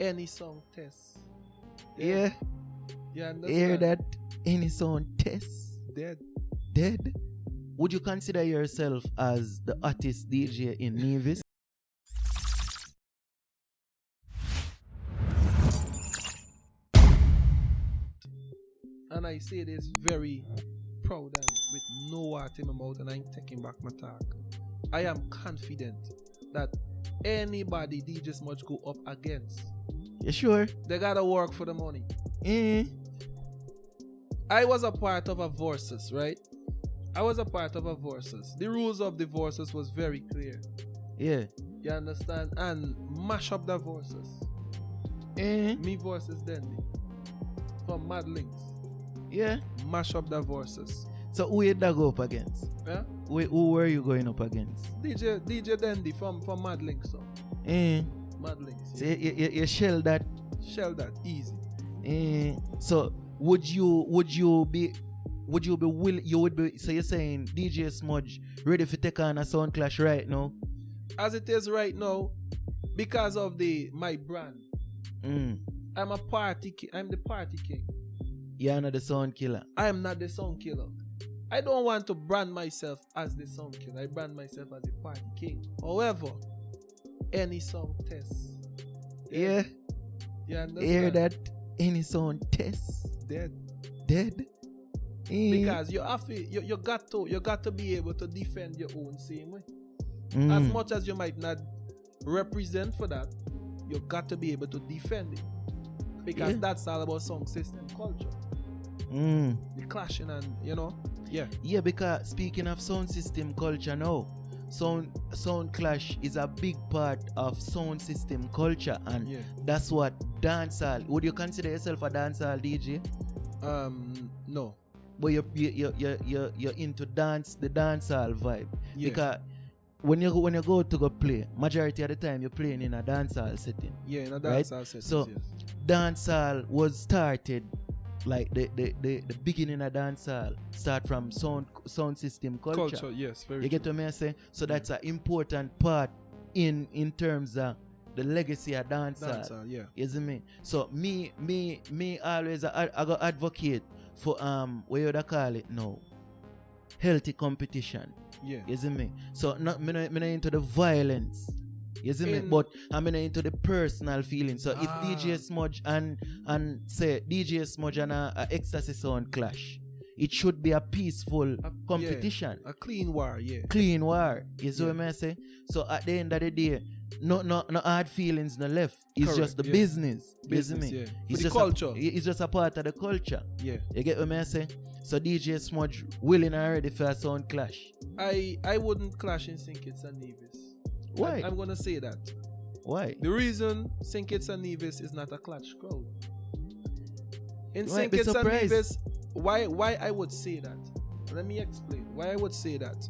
any song test. Yeah. You understand? Hear that? Any song test. Dead. Would you consider yourself as the artist DJ in Nevis? And I say this very proud and with no heart in my mouth, and I'm taking back my talk. I am confident that anybody DJ Smudge go up against, You sure? they gotta work for the money. I was a part of a Versus, right? I was a part of a Versus. The rules of the Versus was very clear. Yeah. You understand? And mash up the Versus. Me versus Dandy. From Mad Links. Yeah. Mash up the Versus. So who you go up against? Yeah? Who were you going up against? DJ Dandy from Mad Links. So. Mad Links. So you shell that. Shell that easy. So would you be willing? You would be. So you're saying DJ Smudge ready to take on a sound clash right now? As it is right now, because of my brand, I'm the party king. You're not the sound killer. I am not the sound killer. I don't want to brand myself as the sound killer. I brand myself as the party king. However, any song test. Yeah. You understand? Hear that? Any sound test. Dead. Because you have to, you got to be able to defend your own same way. As much as you might not represent for that, you got to be able to defend it. Because that's all about song system culture. The clashing and Yeah, because speaking of sound system culture now, sound clash is a big part of sound system culture, and that's what dancehall. Would you consider yourself a dancehall DJ? No. But you're into the dancehall vibe. Yeah. Because when you go to go play, majority of the time you're playing in a dancehall setting. Yeah, in a dancehall setting. So dancehall was started, like the beginning of dancehall start from sound system culture. Yes, very. You get what I say? So that's an important part in terms of the legacy of dancehall. Yeah. You see me? So me always I go advocate for what you call it now, healthy competition. Yeah. You see me? So me not into the violence. You see me? But I'm into the personal feeling. So if DJ Smudge and say DJ Smudge and a Ecstasy Sound clash, it should be a peaceful competition. A clean war, Clean war. You see what I say? So at the end of the day, no hard feelings no left. It's correct, just the business. You see me? Yeah. It's just culture. It's just a part of the culture. Yeah. You get what I say? So DJ Smudge willing and ready for a sound clash. I wouldn't clash in St. Kitts and Nevis. Why? I'm gonna say that. Why? The reason St. Kitts and Nevis is not a clash crowd. In You St. Kitts and Nevis, why I would say that? Let me explain why I would say that.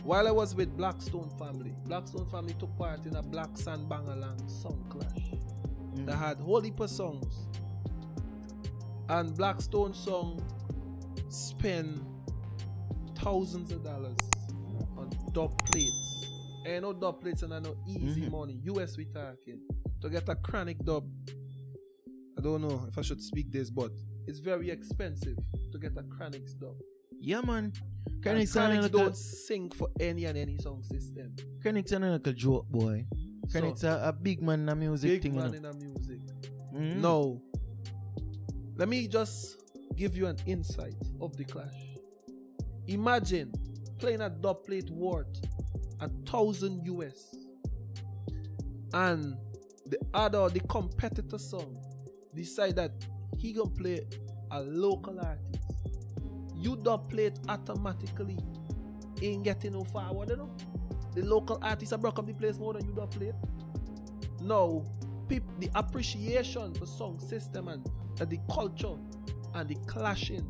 While I was with Blackstone family took part in a Black Sandbangalang song clash. They had whole heap of songs. And Blackstone song spend thousands of dollars on dub plates. And no dub plates and no easy money. US we talking. To get a chronic dub, I don't know if I should speak this, but it's very expensive to get a chronics dub. Yeah, man. Chronics don't sing for any song system. Chronics are like a joke, boy. Chronics are a big man in the music thing. Big man in the music. No. Let me just give you an insight of the clash. Imagine playing a dub plate worth 1,000 US, and the competitor song decide that he gonna play a local artist. You dub plate automatically ain't getting no forward, you know. The local artists have broke up the place more than you dub plate. No, the appreciation for song system and the culture and the clashing,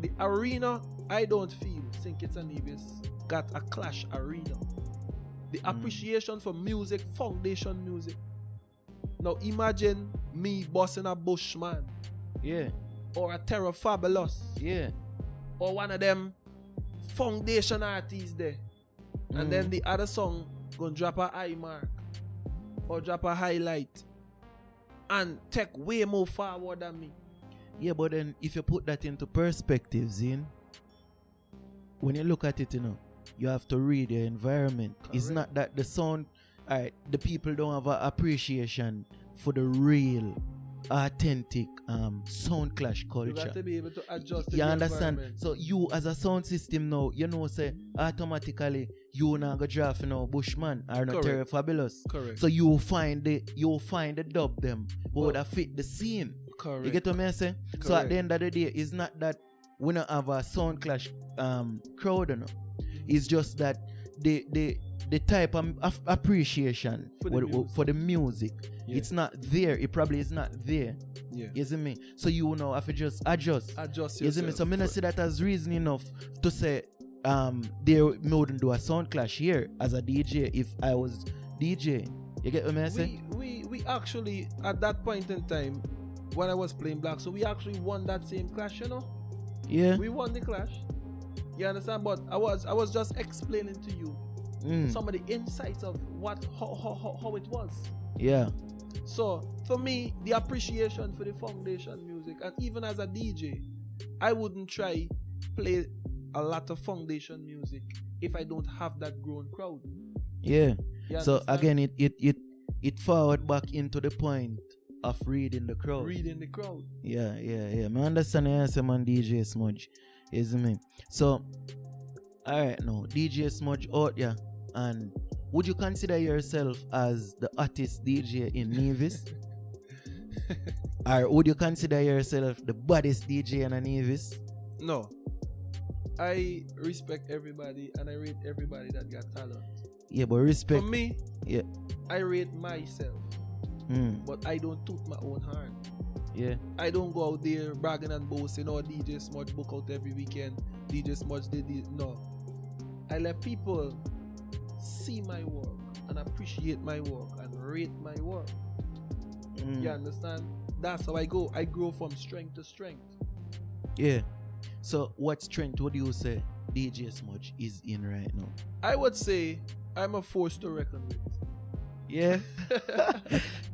the arena. I don't feel St. Kitts and Nevis got a clash arena. The appreciation for music, foundation music. Now imagine me bossing a Bushman. Yeah. Or a Terror Fabulous. Yeah. Or one of them foundation artists there. And then the other song gonna drop a high mark. Or drop a highlight. and take way more forward than me. Yeah, but then if you put that into perspective, Zin, when you look at it, you have to read your environment. Correct. It's not that the sound, the people don't have an appreciation for the real, authentic sound clash culture. You got to be able to adjust. You understand? So you as a sound system now, say automatically you not go draft Bushman or not Terry Fabulous. Correct. So you find the dub them who would have fit the scene. Correct. You get what I'm saying? Correct. So at the end of the day, it's not that we don't have a sound clash crowd, It's just that the type of appreciation for the music, it's not there. It probably is not there. Yeah. You see me? So you know, if you just adjust yourself. See me? So I don't see that as reason enough to say they wouldn't do a sound clash here as a DJ if I was DJ. You get what I'm saying? We actually at that point in time when I was playing Black, so we actually won that same clash, Yeah. We won the clash. You understand? But I was just explaining to you some of the insights of how it was. Yeah. So for me, the appreciation for the foundation music, and even as a DJ, I wouldn't try play a lot of foundation music if I don't have that growing crowd. Yeah. So again, it forward back into the point of reading the crowd. Reading the crowd. Yeah. I understand you say man DJ Smudge. Isn't me? So alright now, DJ Smudge out yeah. And would you consider yourself as the artist DJ in Nevis? Or would you consider yourself the baddest DJ in a Nevis? No. I respect everybody and I rate everybody that got talent. Yeah, but respect. For me, yeah, I rate myself. But I don't toot my own horn. Yeah. I don't go out there bragging and boasting, DJ Smudge book out every weekend. DJ Smudge did this. No. I let people see my work and appreciate my work and rate my work. You understand? That's how I go. I grow from strength to strength. Yeah. So what strength would you say DJ Smudge is in right now? I would say I'm a force to reckon with. Yeah.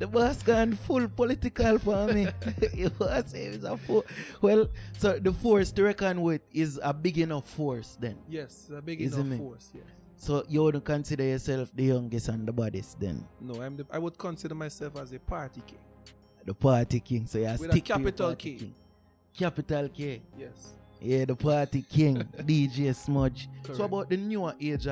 The boss gone full political for me. You say it's a well, so the force to reckon with is a big enough force then. Yes, a big enough force, yes. So you wouldn't consider yourself the youngest and the baddest then? No, I would consider myself as a party king. The party king, so you with stick a capital to K. King. Capital K. Yes. Yeah, the party king, DJ Smudge. Correct. So about the newer age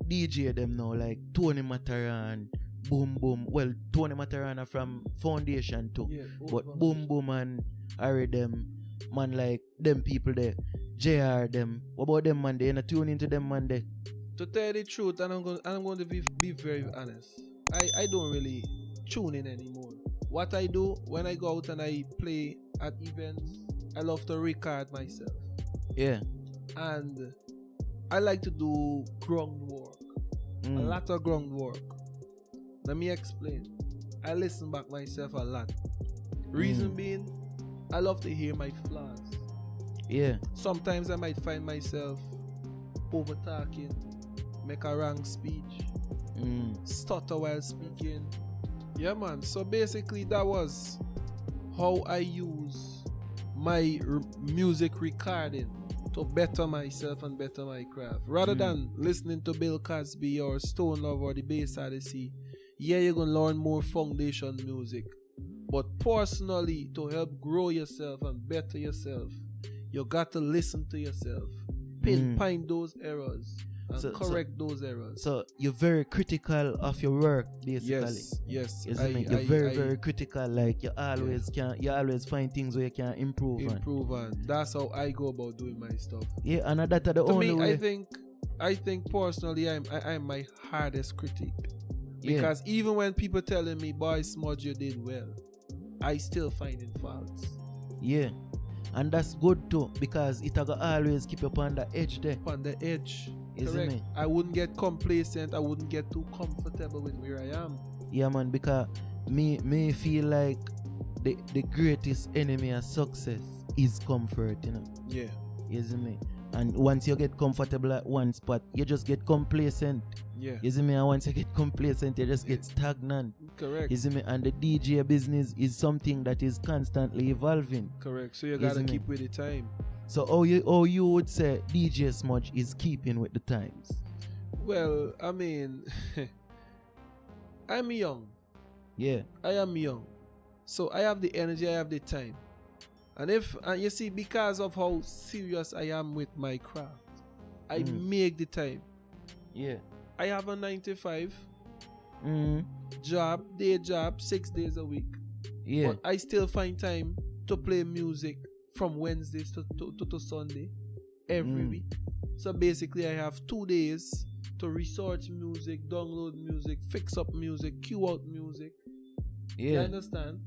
DJ them now, like Tony Mataran, Boom Boom. Well, Tony Mataran are from Foundation too. Yeah, but Boom Boom and Harry them, man, like them people there. JR them. What about them man? They not tune into them man there. To tell the truth, and I'm going to be very honest. I don't really tune in anymore. What I do when I go out and I play at events, I love to record myself. Yeah. And I like to do groundwork. A lot of groundwork. Let me explain. I listen back myself a lot. Reason being, I love to hear my flaws. Yeah. Sometimes I might find myself over talking, make a wrong speech, stutter while speaking. Yeah, man. So basically, that was how I use my music recording to better myself and better my craft. Rather than listening to Bill Cosby or Stone Love or the Bass Odyssey, yeah, you're going to learn more foundation music. But personally, to help grow yourself and better yourself, you got to listen to yourself, pinpoint those errors, and correct those errors. So you're very critical of your work, basically. Yes. You're very critical. Like you always find things where you can improve on. That's how I go about doing my stuff. Yeah, and that's the only way. I think personally, I'm my hardest critic. Because even when people telling me, boy, Smudge, you did well, I still finding faults. Yeah. And that's good too, because it will always keep you on the edge there. On the edge. Isn't it? I wouldn't get complacent. I wouldn't get too comfortable with where I am. Yeah, man, because me feel like the greatest enemy of success is comfort, Yeah. Isn't it? And once you get comfortable at one spot, you just get complacent. Yeah. You see me? And once you get complacent, you just get stagnant. Correct. You see me? And the DJ business is something that is constantly evolving. Correct. So you gotta keep with the time. So how you would say DJ Smudge is keeping with the times? Well, I mean, I'm young. Yeah. I am young. So I have the energy, I have the time. And you see, because of how serious I am with my craft, I make the time. Yeah. I have a 9 to 5 job, day job, 6 days a week. Yeah. But I still find time to play music from Wednesdays to Sunday every week. So basically I have 2 days to research music, download music, fix up music, cue out music. Yeah. You understand?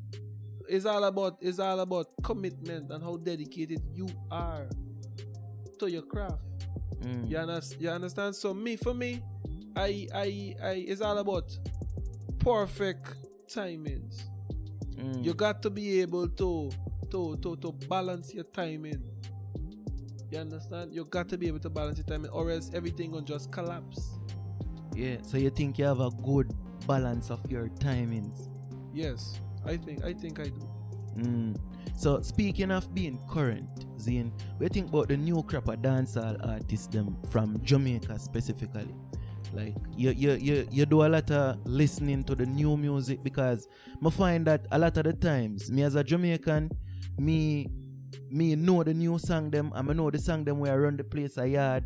It's all about commitment and how dedicated you are to your craft. You understand? So for me, I it's all about perfect timings. You got to be able to balance your timing. You understand? You got to be able to balance your timing, or else everything will just collapse. Yeah. So you think you have a good balance of your timings? Yes, I think I do. So speaking of being current, Zane, we think about the new crop of dancehall artists them from Jamaica specifically. Like you do a lot of listening to the new music, because I find that a lot of the times me as a Jamaican, me know the new song them, and I know the song them where I run the place a yard,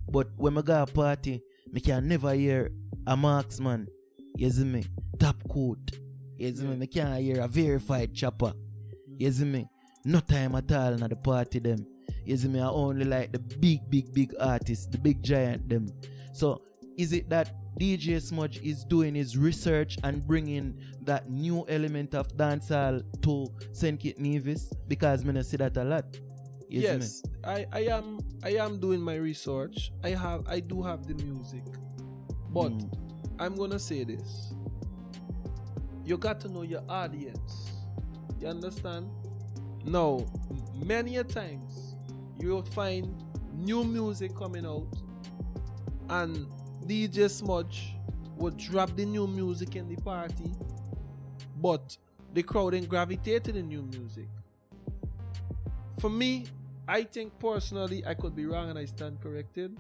but when I go a party, me can never hear a marksman. You see me? Top coat. You see me? Me can't hear a verified chopper. You see me? No time at all in the party them. You see me? I only like the big artists, the big giant them. So is it that DJ Smudge is doing his research and bringing that new element of dancehall to St. Kitts Nevis? Because I see that a lot. Yes, I am doing my research. I do have the music, but I'm gonna say this: you got to know your audience. You understand? Now, many a times you will find new music coming out, and DJ Smudge would drop the new music in the party, but the crowd ain't gravitate to the new music. For me, I think personally, I could be wrong and I stand corrected.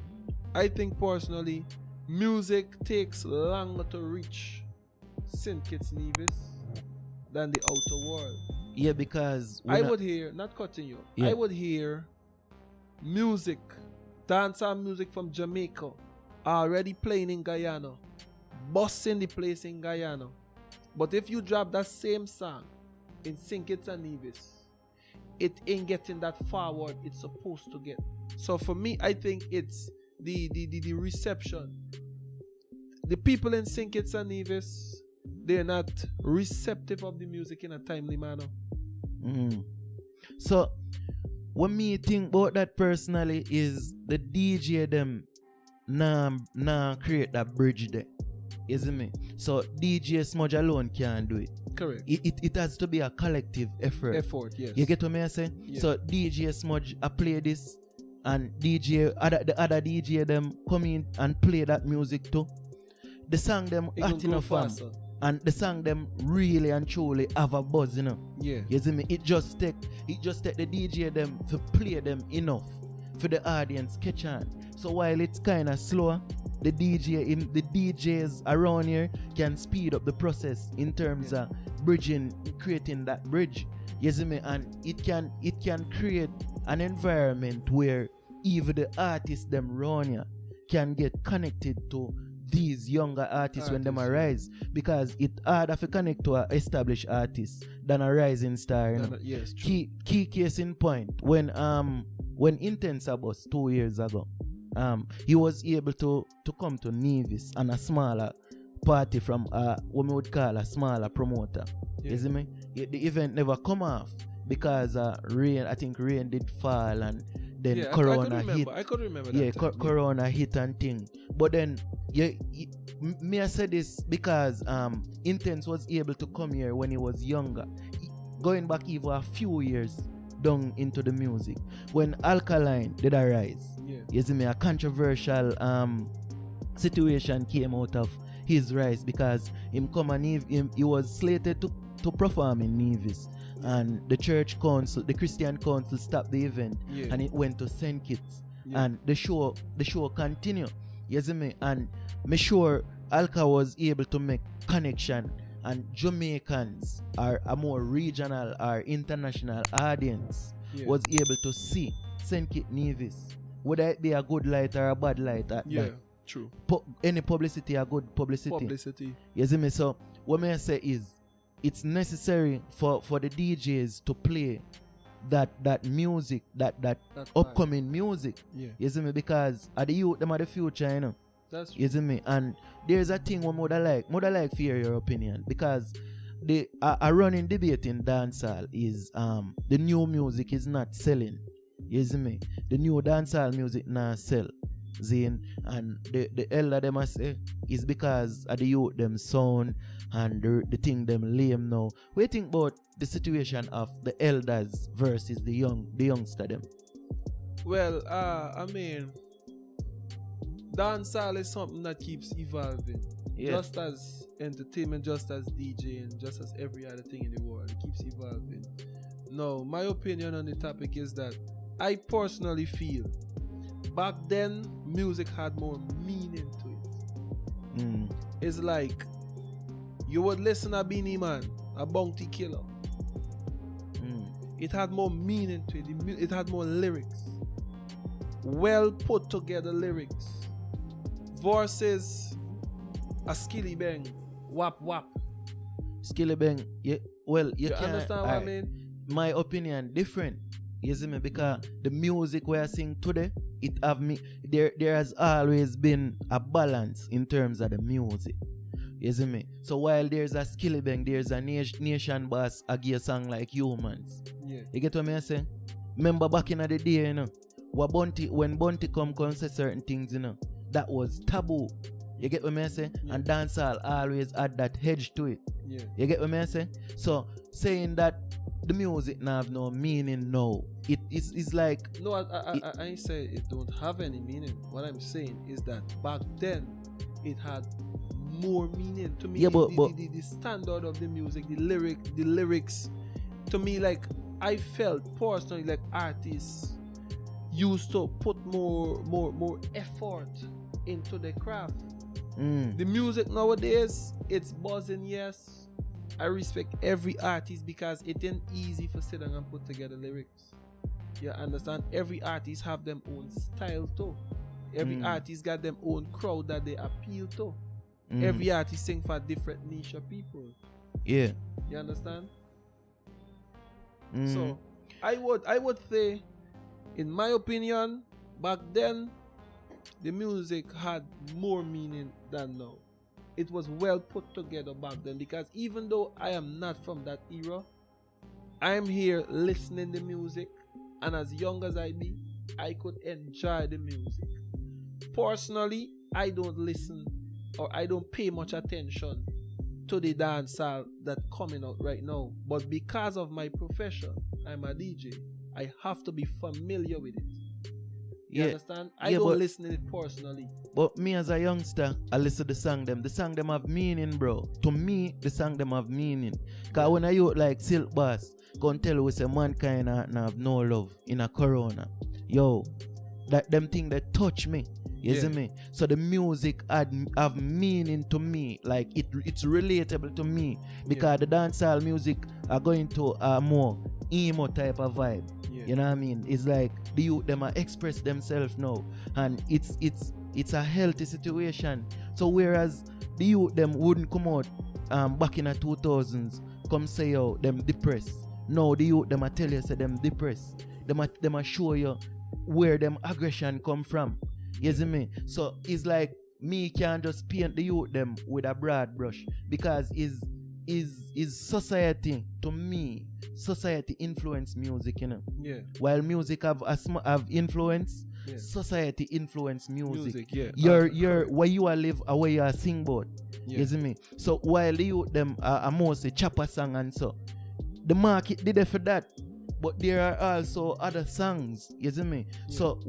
I think personally, music takes longer to reach St. Kitts Nevis than the outer world. Yeah, because I would hear, not cutting you, I would hear music, dancehall music from Jamaica already playing in Guyana, busting the place in Guyana. But if you drop that same song in St. Kitts and Nevis, it ain't getting that forward it's supposed to get. So for me, I think it's the reception. The people in St. Kitts and Nevis, they're not receptive of the music in a timely manner. So what me think about that personally is the DJ them nah create that bridge there. Isn't me? So DJ Smudge alone can't do it. Correct. It has to be a collective effort. Yes. You get what me I say? Yeah. So DJ Smudge I play this, and the other DJ them come in and play that music too. The song them hot enough fam. And the song them really and truly have a buzz, you know. Yeah. You see me? It just take the DJ them to play them enough for the audience catch on. So while it's kinda slower, the DJs around here can speed up the process in terms of creating that bridge. You see me? And it can create an environment where even the artists them around here can get connected to these younger artists when them arise, because it harder to connect to an established artist than a rising star. You know? Yes, key case in point, when Intense was 2 years ago, he was able to come to Nevis and a smaller party from what we would call a smaller promoter. You see me? The event never come off because rain. I think rain did fall, and then Corona hit. I could remember that. Yeah, Corona hit and thing. But then, me I said this because Intense was able to come here when he was younger. Going back even a few years, down into the music. When Alkaline did arise, you see me, a controversial situation came out of his rise because he was slated to perform in Nevis. And the church council, the Christian council stopped the event and it went to St. Kitts. And the show continued. You see me? And me sure Alka was able to make connection, and Jamaicans are a more regional or international audience was able to see St. Kitts Nevis. Whether it be a good light or a bad light at that. True. Any publicity a good publicity. You see me? So what may I say is it's necessary for the DJs to play that music, that upcoming music. You see me? Because the youth, them are the future, you know. That's true. You see me? And there's a thing what mother like to hear your opinion, because the a running debate in dancehall is the new music is not selling. You see me? The new dancehall music not sell. Zine, and the elder them I say is because of the youth them sound and the thing them lame now. What do you think about the situation of the elders versus the youngster them? Well, I mean, dancehall is something that keeps evolving. Just as entertainment, just as DJ, and just as every other thing in the world, it keeps evolving. No, my opinion on the topic is that I personally feel back then music had more meaning to it. It's like you would listen to Beanie Man, a bounty killer. It had more meaning to it. It had more lyrics, well put together lyrics, versus a skilly bang, wap wap. Skilly bang, well, you can't understand what I mean? My opinion different. You see me? Because the music we are singing today, it have me. There has always been a balance in terms of the music. You see me? So while there's a skilly bang, there's a nation boss a gear song like Humans. You get what me say? Remember back in the day, you know, when Bunty come say certain things, you know, that was taboo. You get what me say? And dancehall always had that hedge to it. You get what me say? So saying that the music now have no meaning now. It's like... No, I ain't say it don't have any meaning. What I'm saying is that back then, it had more meaning. To me, the standard of the music, the lyrics, to me, like, I felt personally like artists used to put more effort into the craft. The music nowadays, it's buzzing, yes. I respect every artist because it ain't easy for sit down and put together lyrics. You understand? Every artist have them own style too. Every artist got them own crowd that they appeal to. Every artist sing for a different niche of people. Yeah. You understand? So I would say, in my opinion, back then the music had more meaning than now. It was well put together back then, because even though I am not from that era, I am here listening to music, and as young as I be, I could enjoy the music. Personally, I don't listen or I don't pay much attention to the dancehall that coming out right now, but because of my profession, I'm a DJ, I have to be familiar with it. You understand? I don't listen to it personally. But me as a youngster, I listen to the song them. The song them have meaning, bro. To me, the song them have meaning. Because when I hear like Silk Bass, come tell we say mankind have no love in a corona. Yo, that them thing that touch me. You see me? So the music have meaning to me. Like it's relatable to me. Because the dancehall music are going to a more emo type of vibe. You know what I mean? It's like the youth them are express themselves now, and it's a healthy situation. So whereas the youth them wouldn't come out back in the 2000s come say yo them depressed. No, the youth them a tell you say them depressed. Them a show you where them aggression come from. You see me? So it's like me can't just paint the youth them with a broad brush, because is society, to me, society influence music, you know. While music have influence, society influence music. Your where you are live or where you are sing about. You see me? So while the youth them are mostly chopper song and so, the market did it for that. but there are also other songs, you see me? So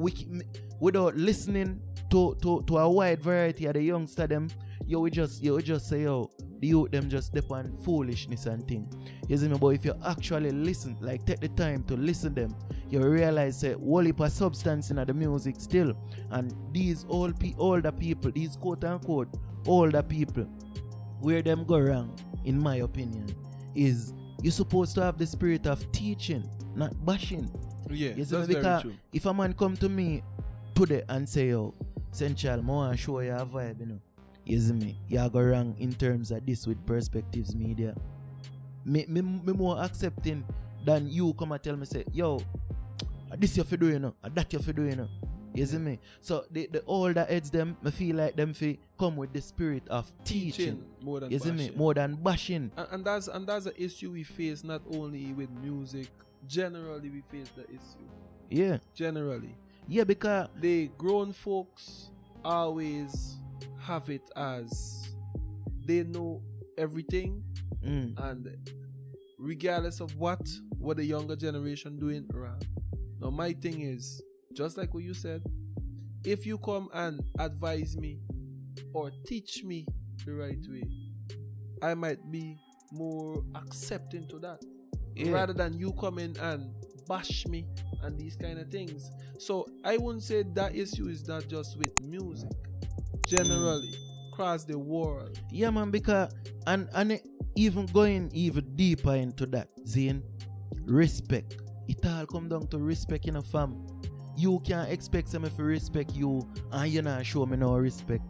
without listening to a wide variety of the youngster them, you will just say, yo, the youth them just dep on foolishness and thing. You see me? But if you actually listen, like take the time to listen them, you realize say whole heap of substance in the music still. And these older people, these quote unquote older people, where them go wrong, in my opinion, is you're supposed to have the spirit of teaching, not bashing. Yeah, that's very true. If a man come to me today and say, yo, Central, I want to show you a vibe, you know. You see me? You go wrong in terms of this with Perspectives Media. Me more accepting than you come and tell me, say, yo, this you fi do, you know, that you fi do, you know. You see me? So the older heads them, I feel like them fi come with the spirit of teaching more than you bashing. See me? More than bashing. And that's an issue we face not only with music. Generally, we face the issue. Yeah. Generally. Yeah, because the grown folks always have it as they know everything, and regardless of what the younger generation doing wrong. Now my thing is, just like what you said, if you come and advise me or teach me the right way, I might be more accepting to that, rather than you coming and bash me and these kind of things. So I wouldn't say that issue is not just with music, generally across the world. Yeah, man, because and even going even deeper into that, Zane, respect. It all come down to respect in a fam. You can't expect someone to respect you and you not show me no respect.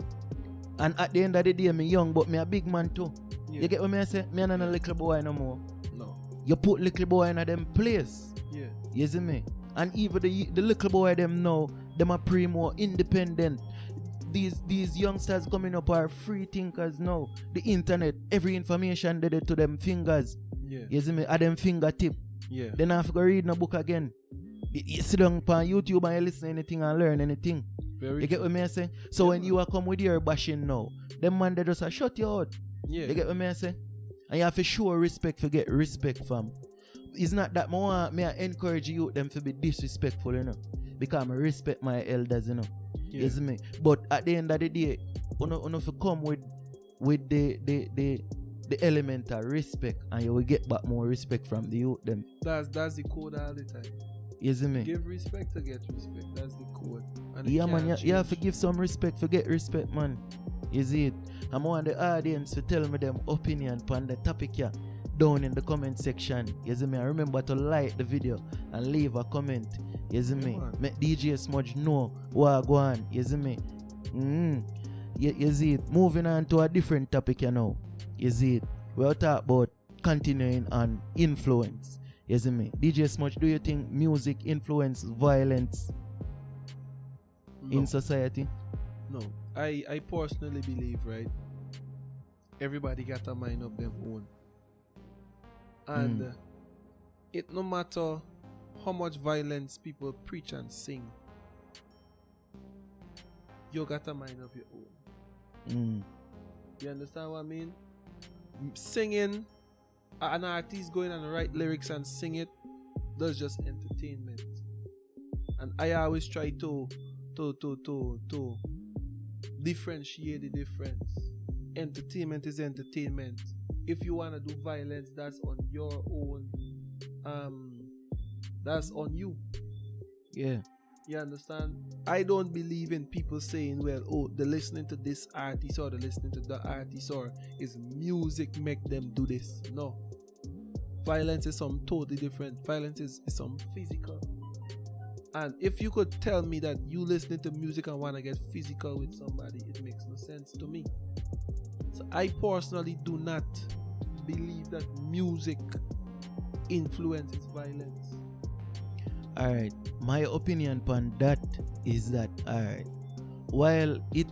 And at the end of the day, me young, but me a big man too. Yeah. You get what me I say? Me not a little boy no more. No. You put little boy in a them place. Yeah. You see me? And even the little boy them now, them are pretty more independent. These youngsters coming up are free thinkers now. The internet, every information they did to them fingers. Yeah. You see me? At them fingertip. Yeah. Then I have to go read no book again. You sit down on YouTube and you listen to anything and learn anything. Very you get what me I say? So when you are come with your bashing now, them man they just shut you out. Yeah. You get what me I say? And you have to show respect for get respect from. It's not that me I encourage you them to be disrespectful, you know. Because I respect my elders, you know. Yeah. You see me? But at the end of the day, you have to come with the element of respect, and you will get back more respect from the youth them. That's the code all the time. You see me? Give respect to get respect. That's the code. And yeah, man, you have to give some respect for get respect, man. You see it? I want the audience to tell me them opinion on the topic here down in the comment section. You see me? And remember to like the video and leave a comment. You see me? Make DJ Smudge know what go on. You see me? You see it? Moving on to a different topic, you know. You see it? We'll talk about continuing on influence. You see me? DJ Smudge, do you think music influence violence in society? No. I personally believe, right? Everybody got a mind of their own. And it no matter how much violence people preach and sing, you got a mind of your own. You understand what I mean? Singing, an artist going and write lyrics and sing it, that's just entertainment. And I always try to differentiate the difference. Entertainment is entertainment. If you want to do violence, that's on your own. That's on you. Yeah. You understand? I don't believe in people saying, well, oh, they're listening to this artist or they're listening to that artist or is music make them do this. No. Violence is something totally different. Violence is something physical. And if you could tell me that you listening to music and want to get physical with somebody, it makes no sense to me. So I personally do not believe that music influences violence. Alright, my opinion on that is that alright, while it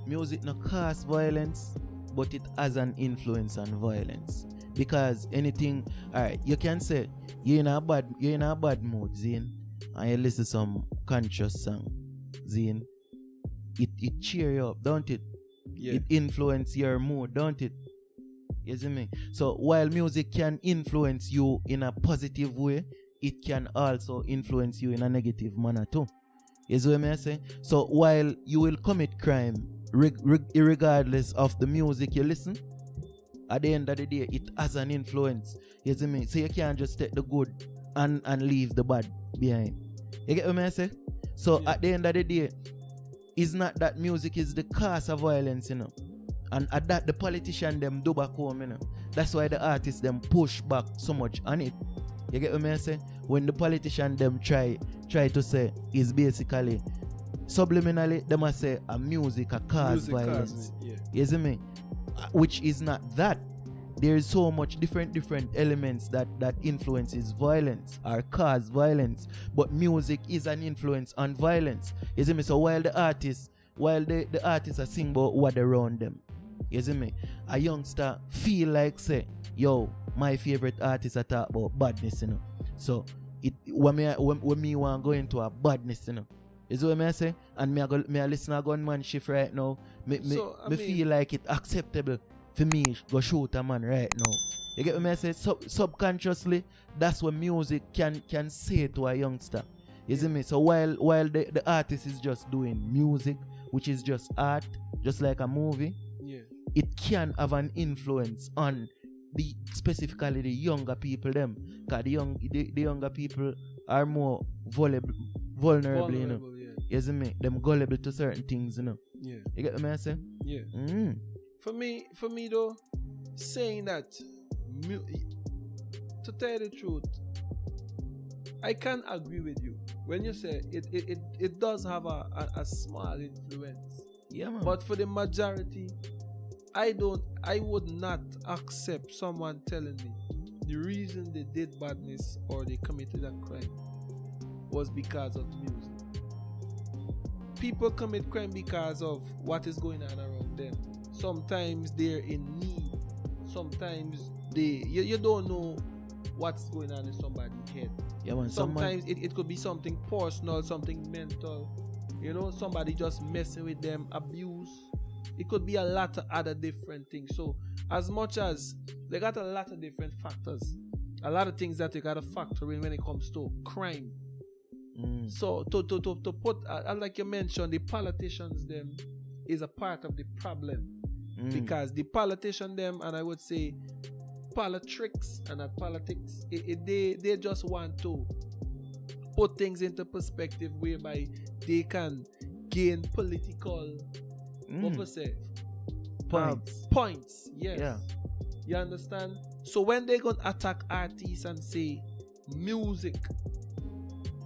music no cause violence, but it has an influence on violence. Because anything, alright, you can say you're in a bad mood, Zine, and you listen to some conscious song, Zine. It cheer you up, don't it? Yeah. It influence your mood, don't it? You see me? So while music can influence you in a positive way, it can also influence you in a negative manner too. You see what I say? So while you will commit crime regardless of the music you listen, at the end of the day, it has an influence. You see me? So you can't just take the good and leave the bad behind. You get what I say? So at the end of the day, it's not that music is the cause of violence, you know. And at that, the politician them do back home, you know. That's why the artists them push back so much on it. You get what I say? When the politician them try to say is basically subliminally, they must say a music a cause violence. You see me? Which is not that. There is so much different elements that influences violence or cause violence. But music is an influence on violence. You see me? So while the artists are sing about what around them, you see me? A youngster feel like say, yo, my favorite artist are talk about badness, you know. So when me want go into a badness, you know. Is what I say? And me a listen to gunman shift right now. Me feel like it acceptable for me go shoot a man right now. You get what I say? Subconsciously, that's what music can say to a youngster. You see me? So while the artist is just doing music, which is just art, just like a movie, it can have an influence on specifically the younger people them. Because the younger people are more vulnerable, you know. You see me? Them gullible to certain things, you know. Yeah. You get what I say? Yeah. For me though, saying that, to tell you the truth, I can agree with you when you say it does have a small influence. Yeah, man. But for the majority, I would not accept someone telling me the reason they did badness or they committed a crime was because of music. People commit crime because of what is going on around them. Sometimes they're in need. Sometimes you don't know what's going on in somebody's head. Yeah, man, sometimes it could be something personal, something mental. You know, somebody just messing with them, abuse. It could be a lot of other different things. So as much as they got a lot of different factors, a lot of things that you got to factor in when it comes to crime. So to put, like you mentioned, the politicians them is a part of the problem. Because the politician them, and I would say politics and not politics, they just want to put things into perspective whereby they can gain political points. Yes. Yeah. You understand? So when they gonna attack artists and say music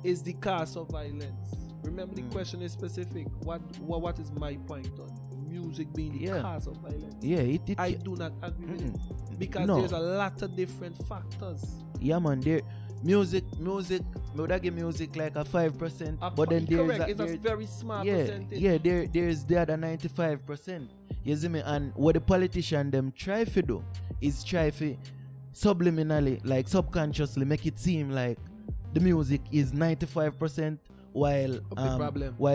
is the cause of violence, remember the question is specific. What is my point on music being the cause of violence? Yeah, I do not agree with it because there's a lot of different factors. Yeah, man. Music, would I give music like a 5%, but then it's a very small percentage. Yeah, there's the other 95%. You see me? And what the politician them try to do is try to subliminally, like subconsciously, make it seem like the music is 95%, while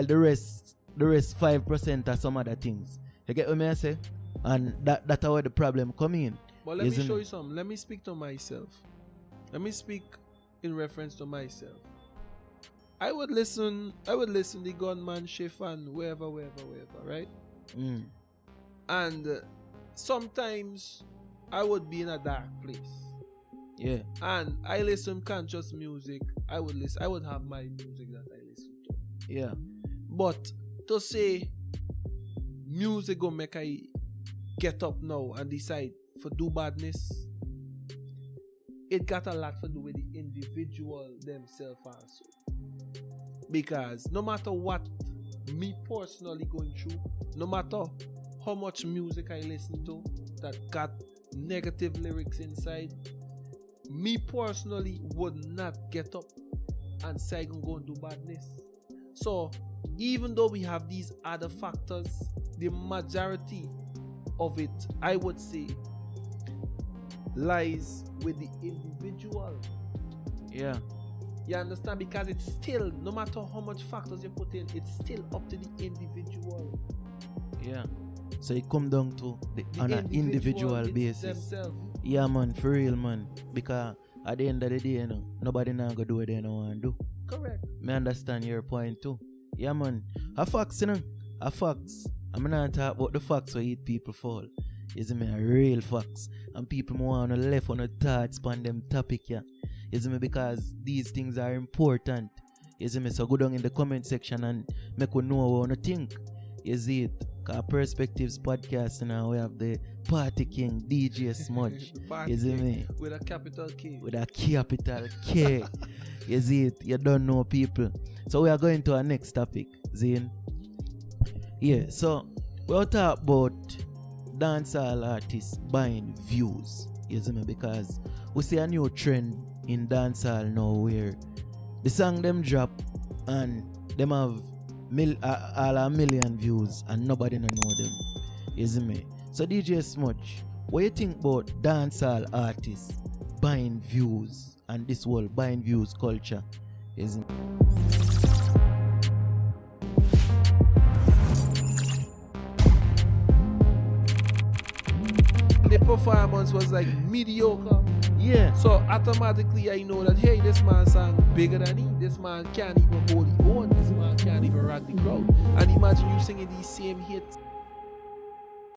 the rest 5% are some other things. You get what I say? And that's where the problem come in. But let me show you something. Let me speak to myself. Let me speak in reference to myself. I would listen the gunman shift and wherever, right? And sometimes I would be in a dark place. Yeah. And I listen conscious music. I would have my music that I listen to. Yeah. But to say music go make I get up now and decide for do badness, it got a lot to do with the individual themselves also. Because no matter what me personally going through, no matter how much music I listen to that got negative lyrics inside, me personally would not get up and say I'm going to do badness. So even though we have these other factors, the majority of it, I would say, lies with the individual. Yeah. You understand? Because it's still, no matter how much factors you put in, it's still up to the individual. Yeah. So it come down to on an individual basis. Themselves. Yeah, man, for real, man. Because at the end of the day, you know, nobody now go do what they don't want to do. Correct. Me understand your point too. Yeah, man. A facts, you know. A facts. I'm not talking about the facts where eat people fall. You see me, a real facts. And people more on the left on the thoughts on them topic, yeah. You see me, because these things are important. You see me, so go down in the comment section and make you know what you think. You see it. Cause Perspectives Podcast, now we have the Party King, DJ Smudge. You see me? With a capital K. With a capital K. You see it? You don't know people. So we are going to our next topic, Zane. Yeah, so we'll talk about dancehall artists buying views. You see me? Because we see a new trend in dancehall now where the song them drop and them have all a million views and nobody don't know them. You see me? So DJ Smudge, what you think about dancehall artists buying views and this whole buying views culture? You see me? The performance was like mediocre. Yeah. So automatically I know that, hey, this man sang bigger than he. This man can't even hold his own. This man can't even rock the crowd. And imagine you singing these same hits